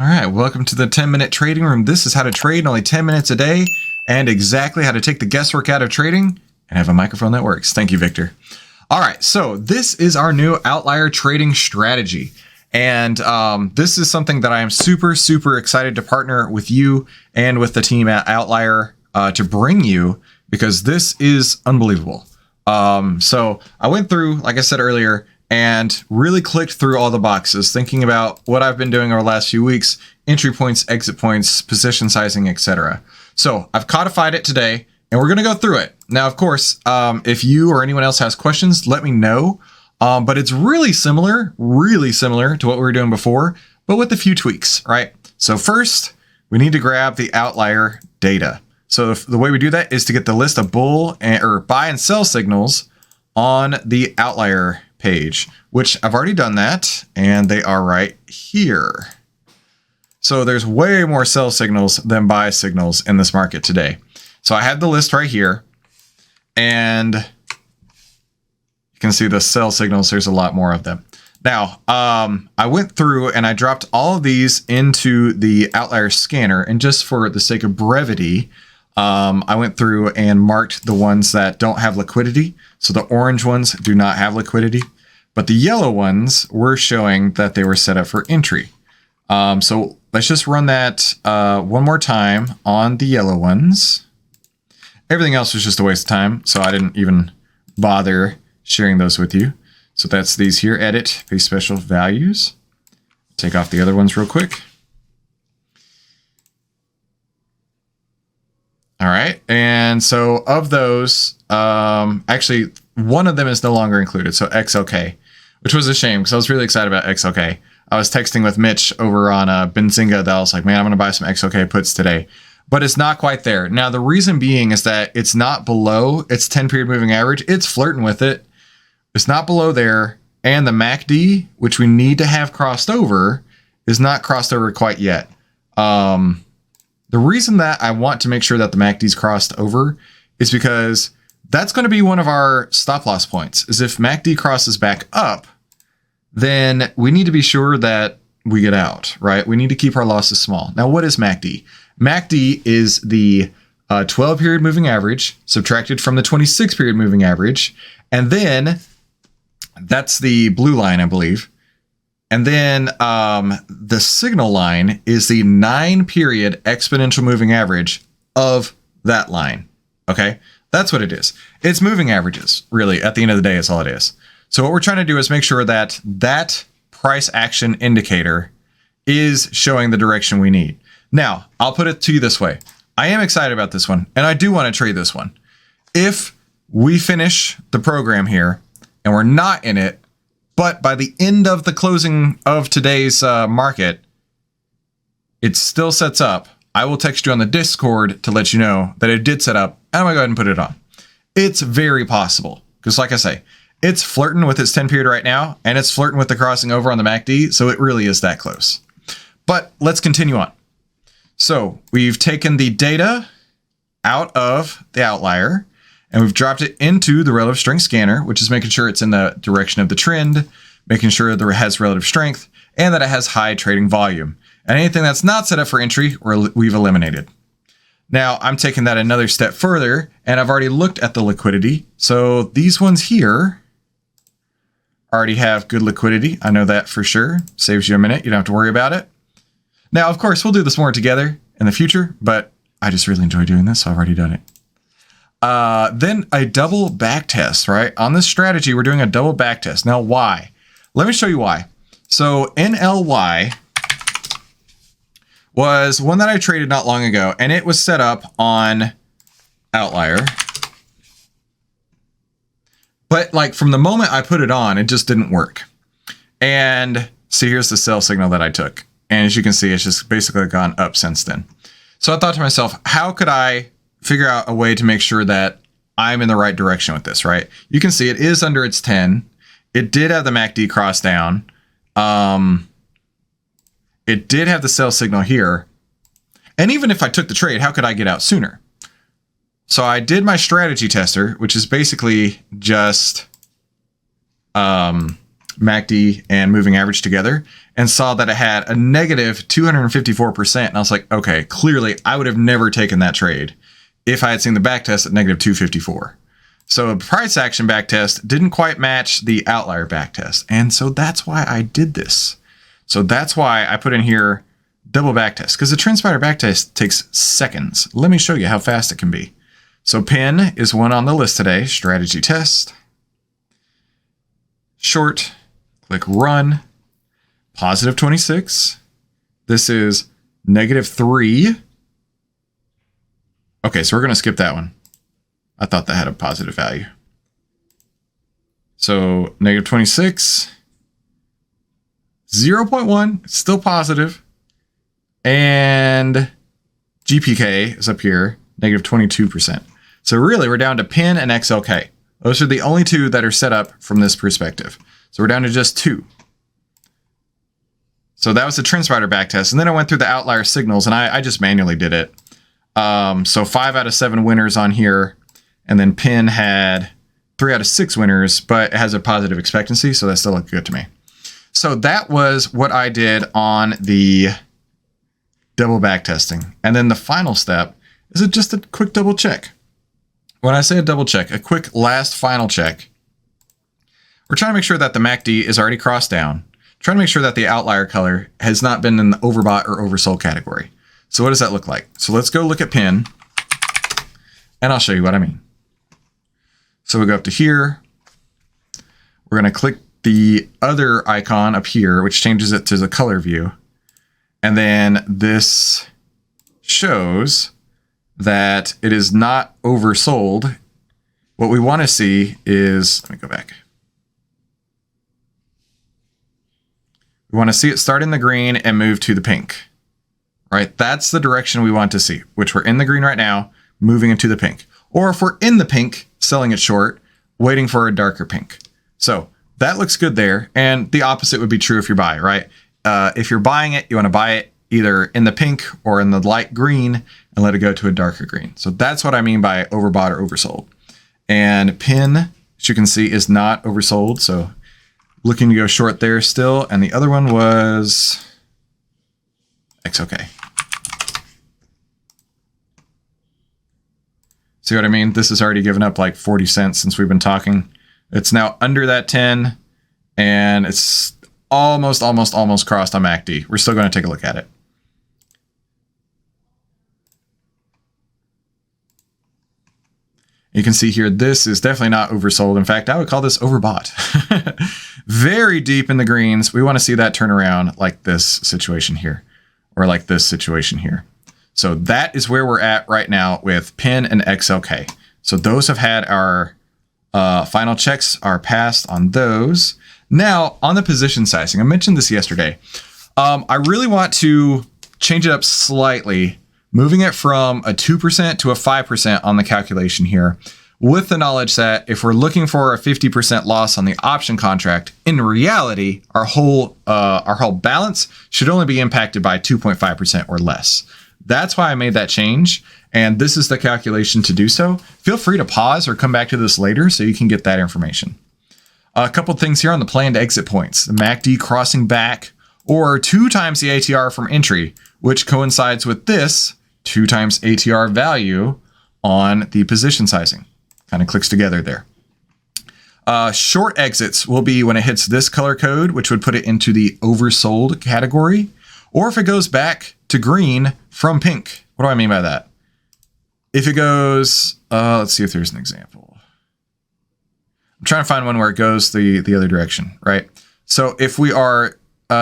All right, welcome to the 10-minute trading room. This is how to trade in only 10 minutes a day and exactly how to take the guesswork out of trading and have a microphone that works. Thank you, Victor. All right, so this is our new outlier trading strategy. And this is something that I am super excited to partner with you and with the team at Outlier to bring you, because this is unbelievable. So I went through, like I said earlier, and really clicked through all the boxes, thinking about what I've been doing over the last few weeks, entry points, exit points, position sizing, etc. So I've codified it today, and we're going to go through it. Now, of course, if you or anyone else has questions, let me know. But it's really similar to what we were doing before, but with a few tweaks, right? So first, we need to grab the outlier data. So the way we do that is to get the list of or buy and sell signals on the outlier page, which I've already done that, and they are right here. So there's way more sell signals than buy signals in this market today. So I have the list right here, and you can see the sell signals. There's a lot more of them. Now, I went through and I dropped all of these into the outlier scanner, and just for the sake of brevity, I went through and marked the ones that don't have liquidity. So the orange ones do not have liquidity, but the yellow ones were showing that they were set up for entry. So let's just run that one more time on the yellow ones. Everything else was just a waste of time, so I didn't even bother sharing those with you. So that's these here, edit, paste special values. Take off the other ones real quick. All right, and so of those, actually one of them is no longer included, so XOK, which was a shame because I was really excited about XOK. I was texting with Mitch over on Benzinga that I was like, man, I'm going to buy some XOK puts today, but it's not quite there. Now, the reason being is that it's not below its 10-period moving average. It's flirting with it. It's not below there, and the MACD, which we need to have crossed over, is not crossed over quite yet. The reason that I want to make sure that the MACD's crossed over is because that's going to be one of our stop loss points. Is if MACD crosses back up, then we need to be sure that we get out, right? We need to keep our losses small. Now, what is MACD? MACD is the 12-period moving average subtracted from the 26-period moving average. And then that's the blue line, I believe. And then the signal line is the 9-period exponential moving average of that line. Okay, that's what it is. It's moving averages, really. At the end of the day, is all it is. So what we're trying to do is make sure that that price action indicator is showing the direction we need. Now, I'll put it to you this way. I am excited about this one, and I do want to trade this one. If we finish the program here and we're not in it, but by the end of the closing of today's market, it still sets up, I will text you on the Discord to let you know that it did set up, and I'm going to go ahead and put it on. It's very possible, because like I say, it's flirting with its 10-period right now, and it's flirting with the crossing over on the MACD, so it really is that close. But let's continue on. So we've taken the data out of the outlier, and we've dropped it into the relative strength scanner, which is making sure it's in the direction of the trend, making sure that it has relative strength, and that it has high trading volume. And anything that's not set up for entry, we've eliminated. Now, I'm taking that another step further, and I've already looked at the liquidity. So these ones here already have good liquidity. I know that for sure. Saves you a minute. You don't have to worry about it. Now, of course, we'll do this more together in the future, but I just really enjoy doing this, so I've already done it. Then a double back test, right? On this strategy, we're doing a double back test. Now, why? Let me show you why. So NLY was one that I traded not long ago, and it was set up on Outlier. But like from the moment I put it on, it just didn't work. And see, here's the sell signal that I took. And as you can see, it's just basically gone up since then. So I thought to myself, how could I figure out a way to make sure that I'm in the right direction with this, right? You can see it is under its 10. It did have the MACD cross down. It did have the sell signal here. And even if I took the trade, how could I get out sooner? So I did my strategy tester, which is basically just MACD and moving average together and saw that it had a negative 254%. And I was like, okay, clearly I would have never taken that trade if I had seen the backtest at negative 254. So a price action backtest didn't quite match the outlier backtest. And so that's why I did this. So that's why I put in here double backtest, because the TrendSpider backtest takes seconds. Let me show you how fast it can be. So pin is one on the list today, strategy test. Short, click run, positive 26. This is negative 3. Okay, so we're going to skip that one. I thought that had a positive value. So negative 26, 0.1, still positive. And GPK is up here, negative 22%. So really, we're down to pin and XLK. Those are the only two that are set up from this perspective. So we're down to just 2. So that was the TrendSpider backtest. And then I went through the outlier signals, and I just manually did it. So 5 out of 7 winners on here. And then pin had 3 out of 6 winners, but it has a positive expectancy, so that still looked good to me. So that was what I did on the double backtesting. And then the final step is just a quick double check. When I say a double check, a quick last final check, we're trying to make sure that the MACD is already crossed down. Trying to make sure that the outlier color has not been in the overbought or oversold category. So what does that look like? So let's go look at pin, and I'll show you what I mean. So we go up to here. We're going to click the other icon up here, which changes it to the color view. And then this shows that it is not oversold. What we want to see is, let me go back. We want to see it start in the green and move to the pink, right? That's the direction we want to see, which we're in the green right now, moving into the pink. Or if we're in the pink, selling it short, waiting for a darker pink. So that looks good there. And the opposite would be true if you're buying, right? If you're buying it, you want to buy it either in the pink or in the light green and let it go to a darker green. So that's what I mean by overbought or oversold. And pin, as you can see, is not oversold. So looking to go short there still. And the other one was XOK. See what I mean? This has already given up like 40 cents since we've been talking. It's now under that 10, and it's almost crossed on MACD. We're still going to take a look at it. You can see here, this is definitely not oversold. In fact, I would call this overbought. Very deep in the greens. We want to see that turn around like this situation here, or like this situation here. So that is where we're at right now with pin and XLK. So those have had our final checks are passed on those. Now on the position sizing, I mentioned this yesterday. I really want to change it up slightly, moving it from a 2% to a 5% on the calculation here, with the knowledge that if we're looking for a 50% loss on the option contract, in reality, our whole balance should only be impacted by 2.5% or less. That's why I made that change, and this is the calculation to do so. Feel free to pause or come back to this later so you can get that information. A couple things here on the planned exit points. The MACD crossing back, or 2 times the ATR from entry, which coincides with this 2 times ATR value on the position sizing. Kind of clicks together there. Short exits will be when it hits this color code, which would put it into the oversold category, or if it goes back to green from pink. What do I mean by that? If it goes, let's see if there's an example. I'm trying to find one where it goes the other direction, right? So if we are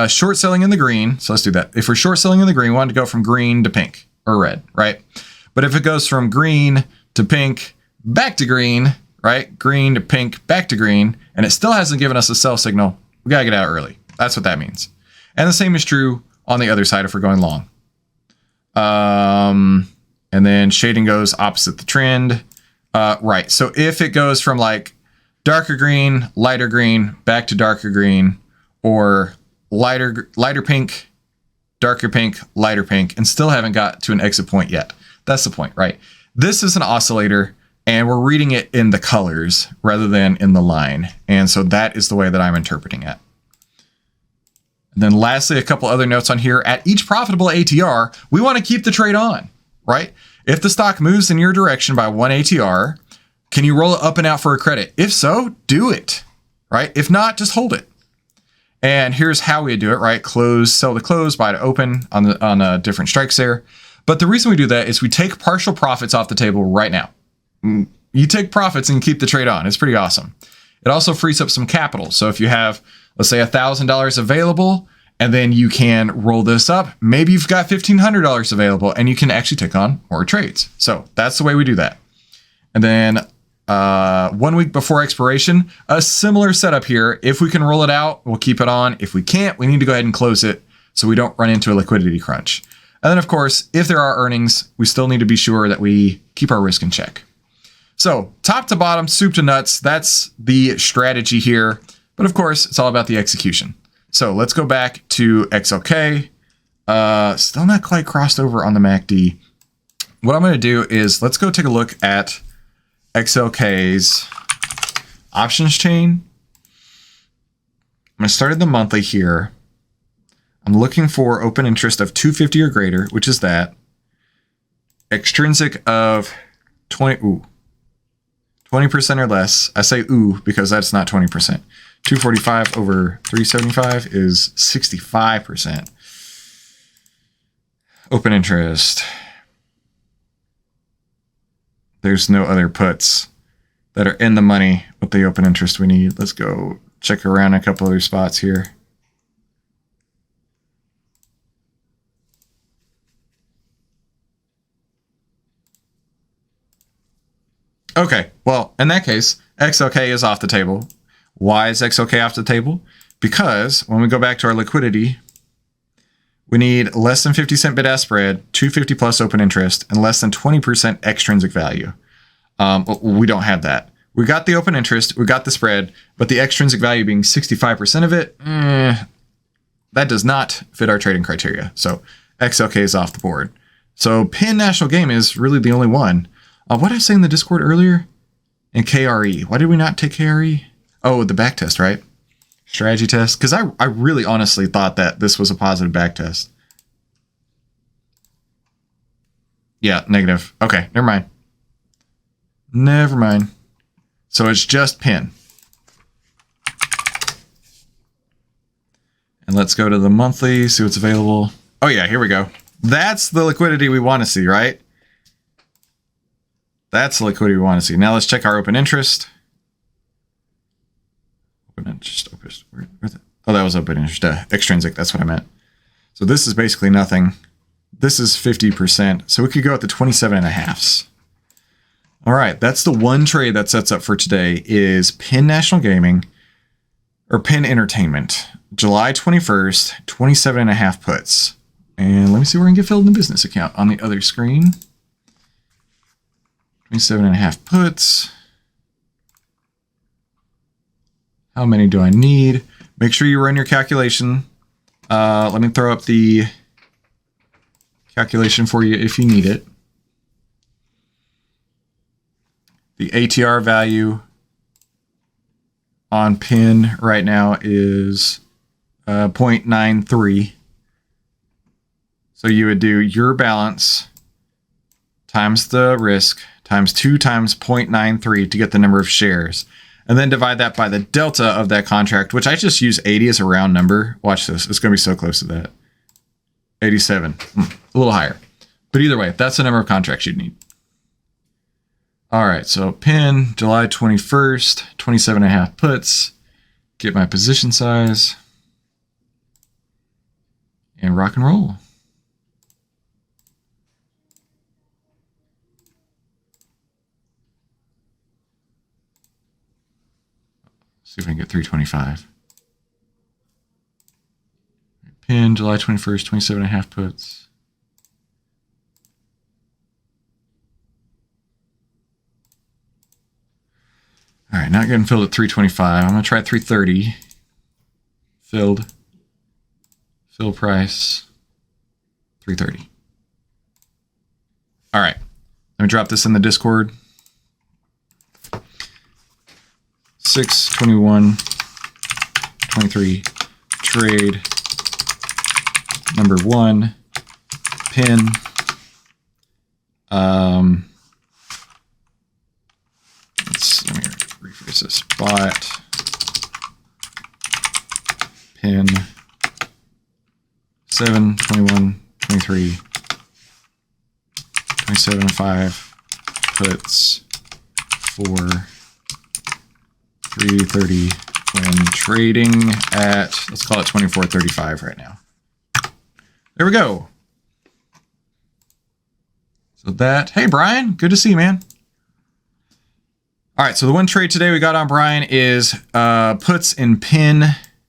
short selling in the green, so let's do that. If we're short selling in the green, we want to go from green to pink or red, right? But if it goes from green to pink, back to green, right? Green to pink, back to green, and it still hasn't given us a sell signal, we got to get out early. That's what that means. And the same is true on the other side if we're going long. And then shading goes opposite the trend. Right. So if it goes from like darker green, lighter green, back to darker green, or lighter pink, darker pink, lighter pink, and still haven't got to an exit point yet. That's the point, right? This is an oscillator, and we're reading it in the colors rather than in the line. And so that is the way that I'm interpreting it. And then lastly, a couple other notes on here. At each profitable ATR, we want to keep the trade on, right? If the stock moves in your direction by 1 ATR, can you roll it up and out for a credit? If so, do it, right? If not, just hold it. And here's how we do it, right? Close, sell to close, buy to open on different strikes there. But the reason we do that is we take partial profits off the table right now. You take profits and keep the trade on. It's pretty awesome. It also frees up some capital. So if you have, let's say, $1,000 available, and then you can roll this up, maybe you've got $1,500 available and you can actually take on more trades. So that's the way we do that. And then 1 week before expiration, a similar setup here. If we can roll it out, we'll keep it on. If we can't, we need to go ahead and close it so we don't run into a liquidity crunch. And then, of course, if there are earnings, we still need to be sure that we keep our risk in check. So top to bottom, soup to nuts, that's the strategy here. But of course, it's all about the execution. So let's go back to XLK. Still not quite crossed over on the MACD. What I'm going to do is let's go take a look at XLK's options chain. I'm going to start at the monthly here. I'm looking for open interest of 250 or greater, which is that. Extrinsic of 20% or less. I say ooh because that's not 20%. 245 over 375 is 65%. Open interest. There's no other puts that are in the money with the open interest we need. Let's go check around a couple other spots here. Okay, well, in that case, XLK is off the table. Why is XLK off the table? Because when we go back to our liquidity, we need less than 50-cent bid-ask spread, 250 plus open interest, and less than 20% extrinsic value. We don't have that. We got the open interest, we got the spread, but the extrinsic value being 65% of it, that does not fit our trading criteria. So XLK is off the board. So Pin National Game is really the only one. What did I say in the Discord earlier? And KRE. Why did we not take KRE? Oh, the back test, right? Strategy test. Because I really honestly thought that this was a positive back test. Yeah, negative. Okay, never mind. Never mind. So it's just Pin. And let's go to the monthly, see what's available. Oh yeah, here we go. That's the liquidity we want to see, right? That's the liquidity we want to see. Now let's check our open interest. Open interest. Oh, that was open interest. Extrinsic, that's what I meant. So this is basically nothing. This is 50%. So we could go at the 27.5s. All right, that's the one trade that sets up for today is Pin National Gaming or Pin Entertainment. July 21st, 27.5 puts. And let me see where I can get filled in the business account on the other screen. 27.5 puts. How many do I need? Make sure you run your calculation. Let me throw up the calculation for you if you need it. The ATR value on Pin right now is 0.93. So you would do your balance times the risk times 2 times 0.93 to get the number of shares. And then divide that by the delta of that contract, which I just use 80 as a round number. Watch this. It's going to be so close to that. 87. A little higher. But either way, that's the number of contracts you'd need. All right. So Pin, July 21st, 27.5 puts. Get my position size. And rock and roll. See if I can get 325. Pin, July 21st, 27.5 puts. All right, not getting filled at 325. I'm going to try 330. Filled. Fill price. 330. All right. Let me drop this in the Discord. 6, 21, 23, trade, number 1 pin. Let me rephrase this. Spot pin 7, 21, 23, 27, 5 puts 4, 330 when trading at, let's call it 24.35 right now. There we go. So that, hey Brian, good to see you, man. All right, so the one trade today we got on Brian is puts in pin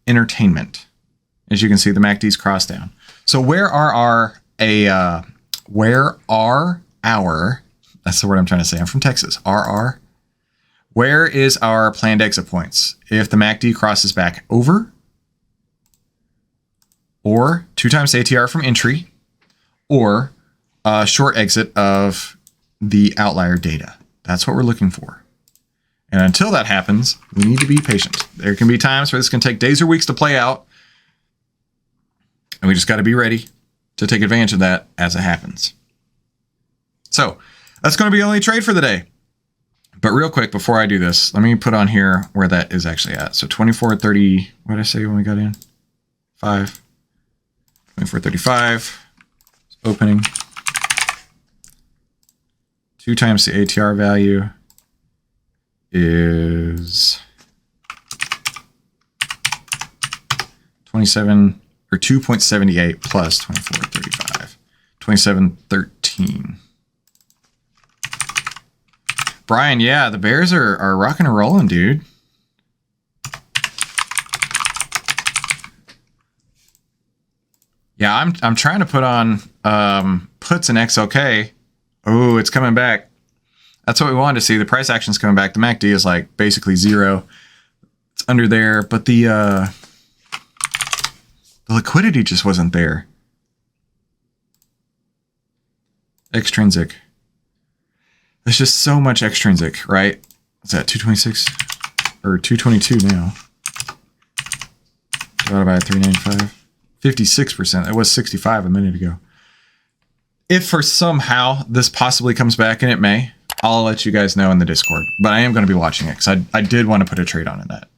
entertainment. As you can see, the MACD's crossed down. So where are our, that's the word I'm trying to say. I'm from Texas. Where is our planned exit points? If the MACD crosses back over, or 2 times ATR from entry, or a short exit of the outlier data. That's what we're looking for. And until that happens, we need to be patient. There can be times where this can take days or weeks to play out. And we just got to be ready to take advantage of that as it happens. So that's going to be the only trade for the day. But real quick, before I do this, let me put on here where that is actually at. So 24.30, what did I say when we got in? 5. 24.35. Opening. 2 times the ATR value is 27 or 2.78 plus 24.35. 27.13. Brian, yeah, the Bears are rocking and rolling, dude. Yeah, I'm trying to put on puts in XOK. Oh, it's coming back. That's what we wanted to see. The price action's coming back. The MACD is like basically 0. It's under there, but the liquidity just wasn't there. Extrinsic. There's just so much extrinsic, right? What's that, 226 or 222 now? Divided by 395. 56%. It was 65 a minute ago. If for somehow this possibly comes back, and it may, I'll let you guys know in the Discord. But I am going to be watching it because I did want to put a trade on in that.